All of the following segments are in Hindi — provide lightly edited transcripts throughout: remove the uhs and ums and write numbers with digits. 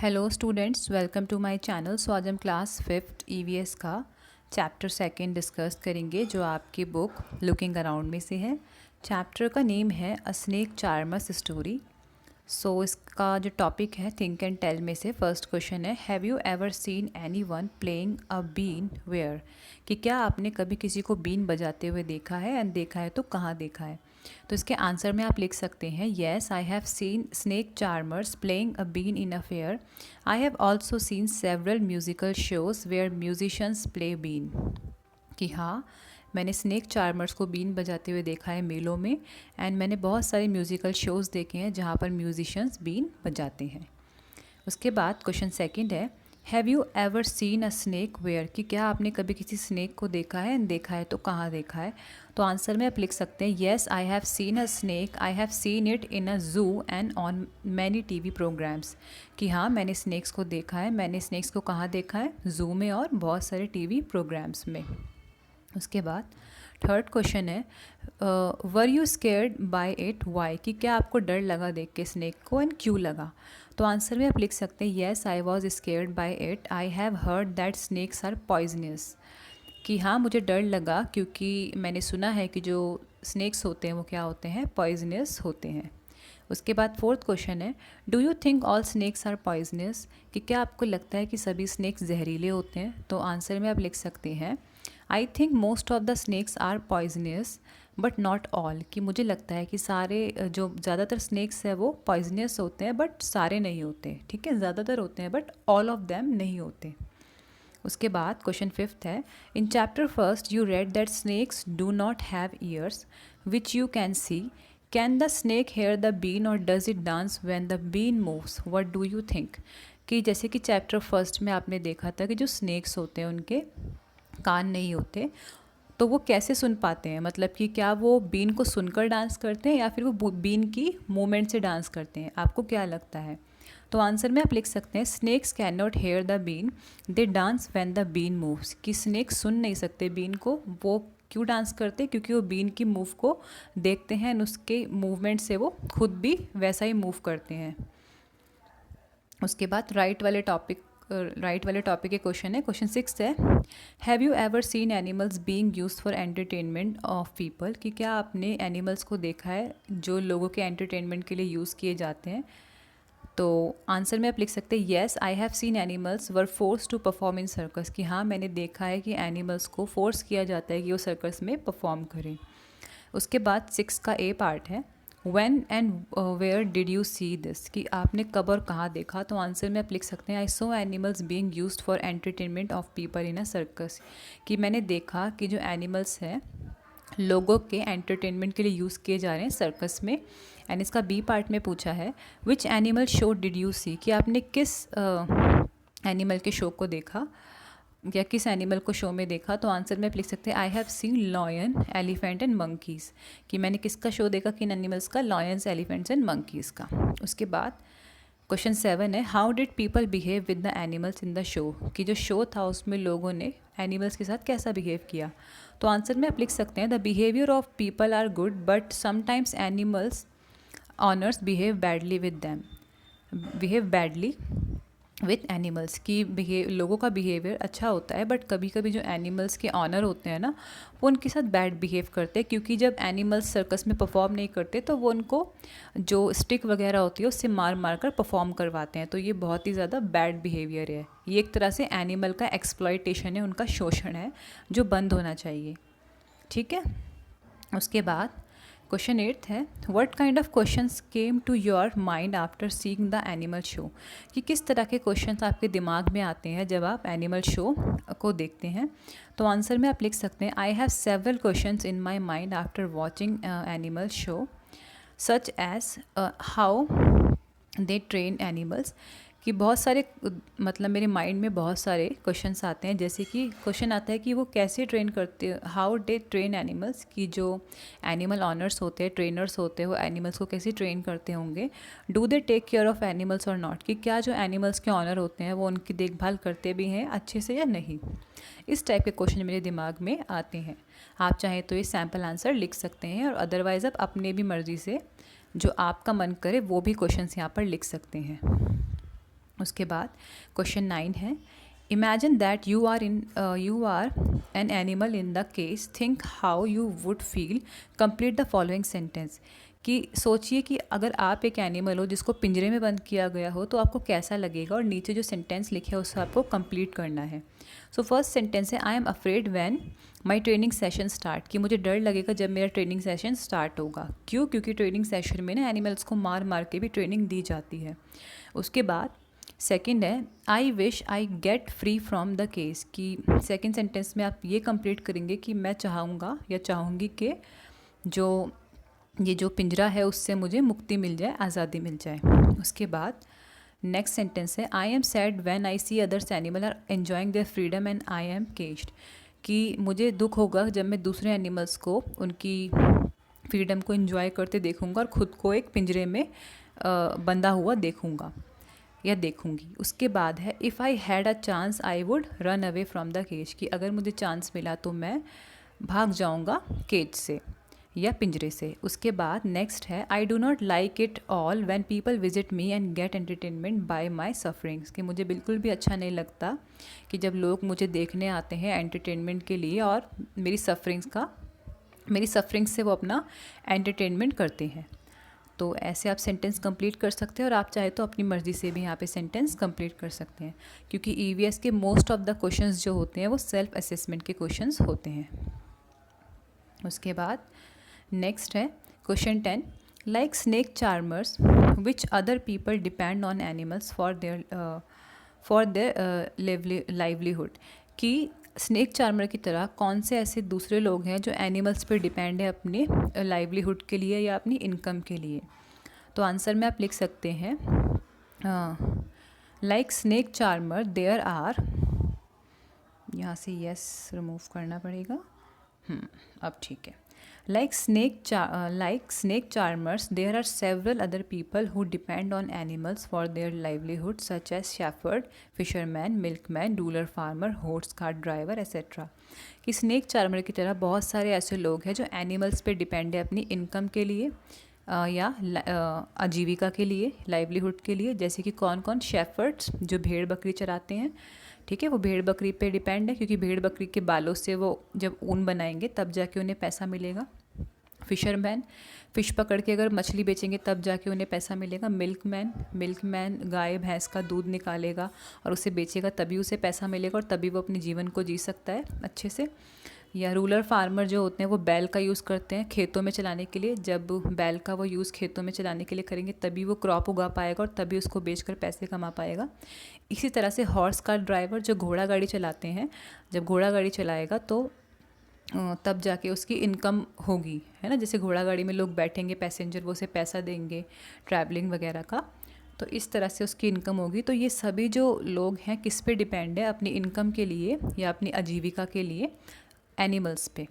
Hello students, welcome to my channel. So आज हम क्लास 5th ईवीएस का चैप्टर 2 डिस्कस करेंगे जो आपकी बुक लुकिंग अराउंड में से है। चैप्टर का नेम है a snake charmer's story. So इसका जो टॉपिक है थिंक एंड टेल में से फर्स्ट क्वेश्चन है, have you ever seen anyone playing a been where, कि क्या आपने कभी किसी को बीन बजाते हुए देखा है, एंड देखा है तो कहाँ देखा है। तो इसके आंसर में आप लिख सकते हैं, yes I have seen snake charmers playing a been in a fair. I have also seen several musical shows where musicians play been, कि हाँ मैंने स्नेक चार्मर्स को बीन बजाते हुए देखा है मेलों में, एंड मैंने बहुत सारे म्यूज़िकल शोज़ देखे हैं जहाँ पर म्यूजिशियंस बीन बजाते हैं। उसके बाद क्वेश्चन सेकंड है, have you ever seen a snake where, कि क्या आपने कभी किसी स्नेक को देखा है, एंड देखा है तो कहाँ देखा है। तो आंसर में आप लिख सकते हैं, yes I have seen a snake, I have seen it in a zoo and on many TV programmes, कि हाँ मैंने स्नेक्स को देखा है। मैंने स्नेक्स को कहाँ देखा है, जू में और बहुत सारे टीवी प्रोग्राम्स में। उसके बाद थर्ड क्वेश्चन है, were you scared by it why, कि क्या आपको डर लगा देख के स्नेक को, एंड क्यों लगा। तो आंसर में आप लिख सकते हैं, yes I was scared by it, I have heard that snakes are poisonous, कि हाँ मुझे डर लगा क्योंकि मैंने सुना है कि जो स्नेक्स होते हैं वो क्या होते हैं, पॉइजनस होते हैं। उसके बाद फोर्थ क्वेश्चन है, do you think all snakes are poisonous, कि क्या आपको लगता है कि सभी स्नेक्स जहरीले होते हैं। तो आंसर में आप लिख सकते हैं, I think most of the snakes are poisonous but not all, कि मुझे लगता है कि सारे जो ज़्यादातर स्नेक्स है वो पॉइजनस होते हैं बट सारे नहीं होते। ठीक है, ज़्यादातर होते हैं बट ऑल ऑफ देम नहीं होते। उसके बाद क्वेश्चन फिफ्थ है, in chapter first you read that snakes do not have ears which you can see, can the snake hear the been or does it dance when the been moves, what do you think. कि जैसे कि चैप्टर फर्स्ट में आपने देखा था कि जो स्नेक्स होते हैं उनके कान नहीं होते, तो वो कैसे सुन पाते हैं, मतलब कि क्या वो बीन को सुनकर डांस करते हैं या फिर वो बीन की मूवमेंट से डांस करते हैं, आपको क्या लगता है। तो आंसर में आप लिख सकते हैं, snakes can not hear the been, they dance when the been moves, कि स्नेक सुन नहीं सकते बीन को, वो क्यों डांस करते हैं, क्योंकि वो बीन की मूव को देखते हैं और उसके मूवमेंट से वो खुद भी वैसा ही मूव करते हैं। उसके बाद राइट वाले टॉपिक के क्वेश्चन है, क्वेश्चन 6 है, have you ever scene animals being used for entertainment of people, कि क्या आपने एनिमल्स को देखा है जो लोगों के एंटरटेनमेंट के लिए यूज़ किए जाते हैं। तो आंसर में आप लिख सकते हैं, yes I have seen animals were force to perform in circus, कि हाँ मैंने देखा है कि एनिमल्स को फोर्स किया जाता है कि वो सर्कस में परफॉर्म करें। उसके बाद 6 का ए पार्ट है, when and where did you see this, कि आपने कब और कहाँ देखा। तो आंसर में आप लिख सकते हैं, I saw animals being used for entertainment of people in a circus, कि मैंने देखा कि जो एनिमल्स हैं लोगों के एंटरटेनमेंट के लिए यूज़ किए जा रहे हैं सर्कस में। एंड इसका बी पार्ट में पूछा है, which animal show did you see, कि आपने किस एनिमल के शो को देखा या किस एनिमल को शो में देखा। तो आंसर में आप लिख सकते हैं, I have scene lion elephant and monkeys, कि मैंने किसका शो देखा, किन एनिमल्स का, लॉयंस एलिफेंट्स एंड मंकीज़ का। उसके बाद क्वेश्चन 7 है, how did people behave with the animals in the show, कि जो शो था उसमें लोगों ने एनिमल्स के साथ कैसा बिहेव किया। तो आंसर में आप लिख सकते हैं, the behaviour of people are good but sometimes animals owners behave badly with animals, की लोगों का बिहेवियर अच्छा होता है बट कभी कभी जो एनिमल्स के ऑनर होते हैं ना वो उनके साथ बैड बिहेव करते हैं, क्योंकि जब एनिमल्स सर्कस में परफॉर्म नहीं करते तो वो उनको जो स्टिक वगैरह होती है उससे मार मार कर परफॉर्म करवाते हैं। तो ये बहुत ही ज़्यादा बैड बिहेवियर है, ये एक तरह से एनिमल का एक्सप्लॉयटेशन है, उनका शोषण है जो बंद होना चाहिए। ठीक है। उसके बाद क्वेश्चन 8 है, what kind of questions came to your mind after seeing the animal show, कि किस तरह के क्वेश्चंस आपके दिमाग में आते हैं जब आप एनिमल शो को देखते हैं। तो आंसर में आप लिख सकते हैं, I have several questions in my mind after watching animal show such as how they train animals, कि बहुत सारे मतलब मेरे माइंड में बहुत सारे क्वेश्चंस आते हैं, जैसे कि क्वेश्चन आता है कि वो कैसे ट्रेन करते, हाउ दे ट्रेन एनिमल्स, कि जो एनिमल ऑनर्स होते हैं, ट्रेनर्स होते हैं, वो एनिमल्स को कैसे ट्रेन करते होंगे। Do they take care of animals or not, कि क्या जो एनिमल्स के ऑनर होते हैं वो उनकी देखभाल करते भी हैं अच्छे से या नहीं। इस टाइप के क्वेश्चन मेरे दिमाग में आते हैं। आप चाहें तो ये सैम्पल आंसर लिख सकते हैं और अदरवाइज़ आप अपने भी मर्ज़ी से जो आपका मन करे वो भी क्वेश्चंस यहाँ पर लिख सकते हैं। उसके बाद क्वेश्चन 9 है, imagine that you are an animal in the cage, think how you would feel, complete the following sentence. कि सोचिए कि अगर आप एक एनिमल हो जिसको पिंजरे में बंद किया गया हो तो आपको कैसा लगेगा, और नीचे जो सेंटेंस लिखे है उसको आपको कंप्लीट करना है। सो फर्स्ट सेंटेंस है, I am afraid when my training session start, कि मुझे डर लगेगा जब मेरा ट्रेनिंग सेशन स्टार्ट होगा। क्यों? क्योंकि ट्रेनिंग सेशन में ना एनिमल्स को मार मार के भी ट्रेनिंग दी जाती है। उसके बाद सेकंड है, I wish I get free from the case, कि सेकंड सेंटेंस में आप ये कंप्लीट करेंगे कि मैं चाहूँगा या चाहूँगी कि जो पिंजरा है उससे मुझे मुक्ति मिल जाए, आज़ादी मिल जाए। उसके बाद नेक्स्ट सेंटेंस है, I am sad when I see others animal are enjoying their freedom and I am caged, कि मुझे दुख होगा जब मैं दूसरे एनिमल्स को उनकी फ्रीडम को एंजॉय करते देखूंगा और ख़ुद को एक पिंजरे में बंधा हुआ देखूंगा या देखूंगी। उसके बाद है, if I had a chance I would run away from the cage, कि अगर मुझे चांस मिला तो मैं भाग जाऊंगा केज से या पिंजरे से। उसके बाद नेक्स्ट है, I do not like it all when people visit me and get entertainment by my sufferings, कि मुझे बिल्कुल भी अच्छा नहीं लगता कि जब लोग मुझे देखने आते हैं एंटरटेनमेंट के लिए और मेरी सफरिंग्स से वो अपना एंटरटेनमेंट करते हैं। तो ऐसे आप सेंटेंस कंप्लीट कर सकते हैं, और आप चाहे तो अपनी मर्ज़ी से भी यहाँ पे सेंटेंस कंप्लीट कर सकते हैं, क्योंकि ईवीएस के मोस्ट ऑफ द क्वेश्चंस जो होते हैं वो सेल्फ असेसमेंट के क्वेश्चंस होते हैं। उसके बाद नेक्स्ट है question 10, like snake charmers which other people depend on animals for their livelihood, कि स्नेक चार्मर की तरह कौन से ऐसे दूसरे लोग हैं जो एनिमल्स पर डिपेंड है अपने लाइवलीहुड के लिए या अपनी इनकम के लिए। तो आंसर में आप लिख सकते हैं, like snake charmer there are, यहाँ से यस रिमूव करना पड़ेगा, अब ठीक है। Like snake charmers, there are several other people who depend on animals for their livelihood, such as shepherd, fisherman, milkman, rural farmer, horse cart driver, etc. कि स्नेक चार्मर की तरह बहुत सारे ऐसे लोग हैं जो एनिमल्स पे डिपेंड है अपनी इनकम के लिए या आजीविका के लिए, लाइवलीहुड के लिए। जैसे कि कौन कौन? शेफर्ड्स जो भेड़ बकरी चराते हैं, ठीक है, वो भेड़ बकरी पे डिपेंड है क्योंकि भेड़ बकरी के बालों से वो जब ऊन बनाएंगे तब जाके उन्हें पैसा मिलेगा। फिशरमैन फ़िश पकड़ के अगर मछली बेचेंगे तब जाके उन्हें पैसा मिलेगा। मिल्कमैन गाय भैंस का दूध निकालेगा और उसे बेचेगा, तभी उसे पैसा मिलेगा और तभी वो अपने जीवन को जी सकता है अच्छे से। या रूरल फार्मर जो होते हैं वो बैल का यूज़ करते हैं खेतों में चलाने के लिए, जब बैल का वो यूज़ खेतों में चलाने के लिए करेंगे तभी वो क्रॉप उगा पाएगा और तभी उसको बेचकर पैसे कमा पाएगा। इसी तरह से हॉर्स कार ड्राइवर जो घोड़ा गाड़ी चलाते हैं, जब घोड़ा गाड़ी चलाएगा तो तब जाके उसकी इनकम होगी, है ना। जैसे घोड़ा गाड़ी में लोग बैठेंगे पैसेंजर, वो उसे पैसा देंगे ट्रैवलिंग वगैरह का, तो इस तरह से उसकी इनकम होगी। तो ये सभी जो लोग हैं किस पे डिपेंड है अपनी इनकम के लिए या अपनी आजीविका के लिए? एनिमल्स पे।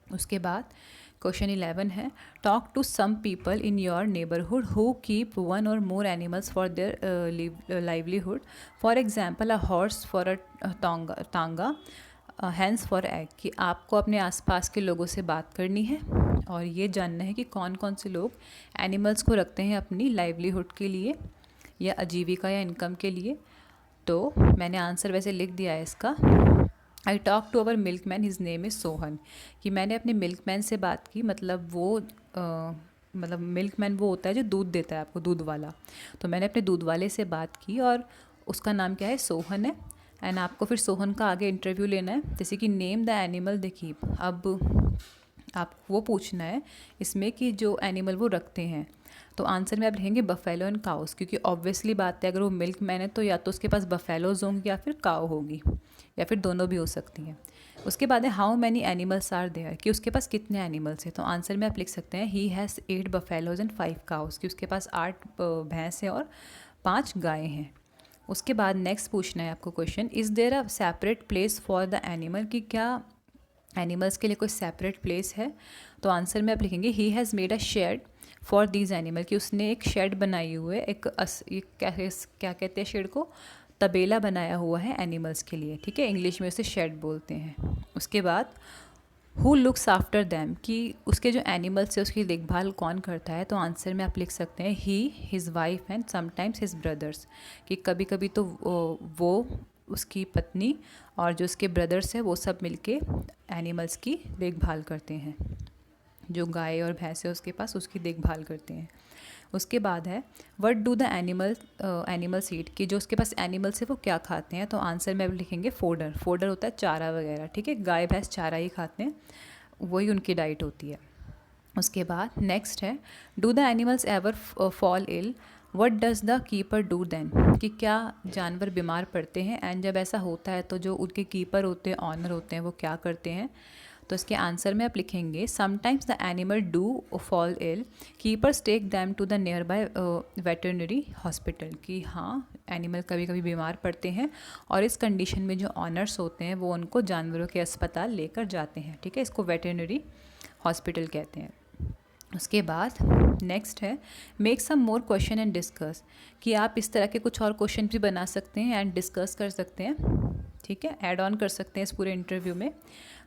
उसके बाद क्वेश्चन 11 है, talk to some people in your neighbourhood who keep one or more animals for their livelihood, for example a horse for a tanga, hens for egg. कि आपको अपने आसपास के लोगों से बात करनी है और ये जानना है कि कौन कौन से लोग एनिमल्स को रखते हैं अपनी लाइवलीहुड के लिए या आजीविका या इनकम के लिए। तो मैंने आंसर वैसे लिख दिया है इसका। I talk to our milkman, his name is Sohan, कि मैंने अपने मिल्कमैन से बात की, मतलब वो मिल्कमैन वो होता है जो दूध देता है आपको, दूध वाला। तो मैंने अपने दूध वाले से बात की और उसका नाम क्या है? सोहन है। एंड आपको फिर सोहन का आगे इंटरव्यू लेना है, जैसे कि name the animal they keep. अब आपको वो पूछना है इसमें कि जो एनिमल वो रखते हैं, तो आंसर में आप लिखेंगे बफेलो एंड काउस, क्योंकि ऑब्वियसली बात है अगर वो मिल्क मैन है तो या तो उसके पास बफेलोज होंगे या फिर काउ होगी या फिर दोनों भी हो सकती हैं। उसके बाद है how many animals are there, कि उसके पास कितने एनिमल्स हैं। तो आंसर में आप लिख सकते हैं he has 8 buffaloes and 5 cows, कि उसके पास 8 भैंस हैं और 5 गायें हैं। उसके बाद नेक्स्ट पूछना है आपको question, is there a separate place for the animal, कि क्या एनिमल्स के लिए कोई सेपरेट प्लेस है। तो आंसर में आप लिखेंगे he has made a shed for these animal, कि उसने एक शेड बनाई हुई है, क्या कहते हैं शेड को? तबेला बनाया हुआ है एनिमल्स के लिए, ठीक है, इंग्लिश में उसे शेड बोलते हैं। उसके बाद हु लुक्स आफ्टर दैम, कि उसके जो एनिमल्स है उसकी देखभाल कौन करता है, तो आंसर में आप लिख सकते हैं he, his wife and sometimes his brothers, कि कभी कभी तो वो उसकी पत्नी और जो उसके ब्रदर्स है वो सब मिलके एनिमल्स की देखभाल करते हैं। जो गाय और भैंस है उसके पास, उसकी देखभाल करते हैं। उसके बाद है what do the animals eat, कि जो उसके पास एनिमल्स है वो क्या खाते हैं, तो आंसर में अब लिखेंगे फोडर। फोडर होता है चारा वगैरह, ठीक है, गाय भैंस चारा ही खाते हैं, वही उनकी डाइट होती है। उसके बाद नेक्स्ट है do the animals ever fall ill, what does the keeper do then, कि क्या जानवर बीमार पड़ते हैं, एंड जब ऐसा होता है तो जो उनके कीपर होते हैं, ऑनर होते हैं, वो क्या करते हैं, तो इसके आंसर में आप लिखेंगे sometimes the animal do fall ill, keepers take them to the nearby veterinary hospital, कि हाँ एनिमल कभी कभी बीमार पड़ते हैं और इस कंडीशन में जो ऑनर्स होते हैं वो उनको जानवरों के अस्पताल लेकर जाते हैं, ठीक है, इसको वेटरनरी हॉस्पिटल कहते हैं। उसके बाद नेक्स्ट है make some more question and discuss, कि आप इस तरह के कुछ और क्वेश्चन भी बना सकते हैं एंड डिस्कस कर सकते हैं, ठीक है, ऐड ऑन कर सकते हैं इस पूरे इंटरव्यू में।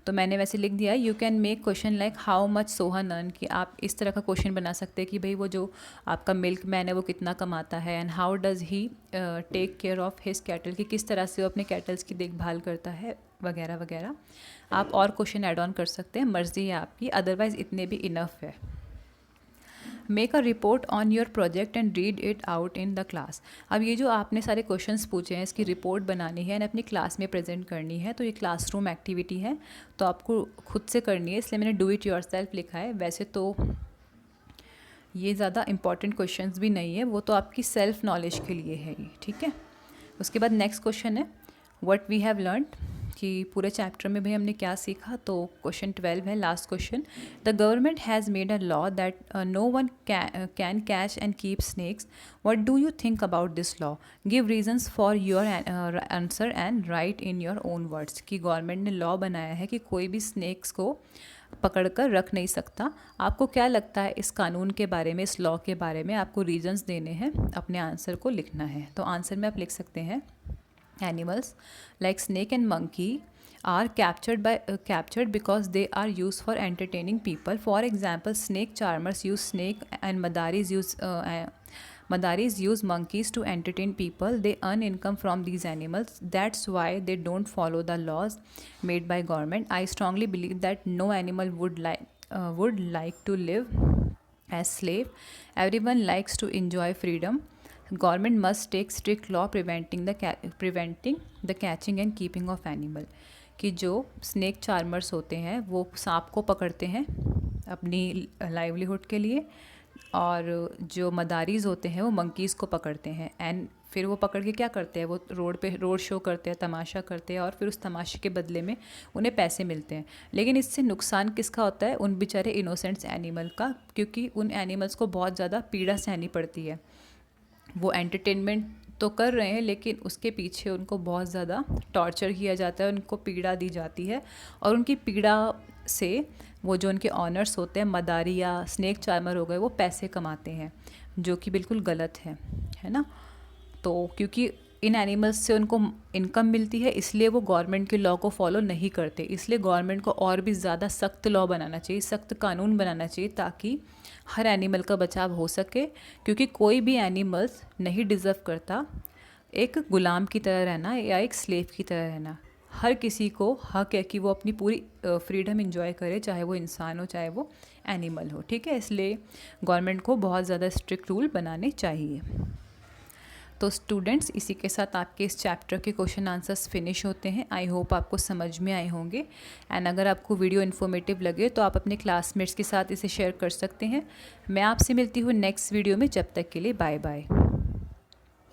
तो मैंने वैसे लिख दिया you can make question like how much Sohan earn, कि आप इस तरह का क्वेश्चन बना सकते हैं कि भाई वो जो आपका मिल्क मैन है वो कितना कमाता है, and how does he take care of his cattle, कि किस तरह से वो अपने कैटल्स की देखभाल करता है, वगैरह वगैरह। आप और क्वेश्चन ऐड ऑन कर सकते हैं, मर्ज़ी है आपकी, अदरवाइज़ इतने भी इनफ है। Make a report on your project and read it out in the class. अब ये जो आपने सारे क्वेश्चंस पूछे हैं इसकी रिपोर्ट बनानी है एंड अपनी क्लास में प्रेजेंट करनी है, तो ये क्लासरूम एक्टिविटी है तो आपको खुद से करनी है, इसलिए मैंने डू इट योरसेल्फ लिखा है। वैसे तो ये ज़्यादा इंपॉर्टेंट क्वेश्चंस भी नहीं है, वो तो आपकी सेल्फ नॉलेज के लिए है ये, ठीक है। उसके बाद नेक्स्ट क्वेश्चन है व्हाट वी हैव लर्नड, कि पूरे चैप्टर में भी हमने क्या सीखा, तो क्वेश्चन 12 है last question. The government has made a law that no one can catch and keep snakes, what do you think about this law, give reasons for your answer and write in your own words, कि गवर्नमेंट ने लॉ बनाया है कि कोई भी स्नेक्स को पकड़ कर रख नहीं सकता। आपको क्या लगता है इस कानून के बारे में, इस लॉ के बारे में, आपको रीजंस देने हैं, अपने आंसर को लिखना है। तो आंसर में आप लिख सकते हैं animals like snake and monkey are captured because they are used for entertaining people. For example, snake charmers use snake and madaris use monkeys to entertain people. They earn income from these animals. That's why they don't follow the laws made by government. I strongly believe that no animal would like to live as slave. Everyone likes to enjoy freedom. Government must take strict law preventing the catching and keeping of animal, कि जो स्नेक चार्मर्स होते हैं वो सांप को पकड़ते हैं अपनी लाइवलीहुड के लिए, और जो मदारीज होते हैं वो मंकीज़ को पकड़ते हैं, एंड फिर वो पकड़ के क्या करते हैं, वो रोड शो करते हैं, तमाशा करते हैं, और फिर उस तमाशे के बदले में उन्हें पैसे मिलते हैं। लेकिन इससे नुकसान किसका होता है, उन बेचारे इनोसेंट्स एनिमल का, क्योंकि उन एनिमल्स को बहुत ज़्यादा पीड़ा सहनी पड़ती है। वो एंटरटेनमेंट तो कर रहे हैं लेकिन उसके पीछे उनको बहुत ज़्यादा टॉर्चर किया जाता है, उनको पीड़ा दी जाती है, और उनकी पीड़ा से वो जो उनके ऑनर्स होते हैं, मदारी या स्नेक चार्मर हो गए, वो पैसे कमाते हैं, जो कि बिल्कुल गलत है ना। तो क्योंकि इन एनिमल्स से उनको इनकम मिलती है, इसलिए वो गवर्नमेंट के लॉ को फॉलो नहीं करते। इसलिए गवर्नमेंट को और भी ज़्यादा सख्त लॉ बनाना चाहिए, सख्त कानून बनाना चाहिए, ताकि हर एनिमल का बचाव हो सके, क्योंकि कोई भी एनिमल्स नहीं डिज़र्व करता एक गुलाम की तरह रहना या एक स्लेव की तरह रहना। हर किसी को हक है कि वो अपनी पूरी फ्रीडम इंजॉय करे, चाहे वो इंसान हो चाहे वो एनिमल हो, ठीक है। इसलिए गवर्नमेंट को बहुत ज़्यादा स्ट्रिक्ट रूल बनाने चाहिए। तो स्टूडेंट्स, इसी के साथ आपके इस चैप्टर के क्वेश्चन आंसर्स फिनिश होते हैं। आई होप आपको समझ में आए होंगे, एंड अगर आपको वीडियो इन्फॉर्मेटिव लगे तो आप अपने क्लासमेट्स के साथ इसे शेयर कर सकते हैं। मैं आपसे मिलती हूँ नेक्स्ट वीडियो में, जब तक के लिए बाय बाय।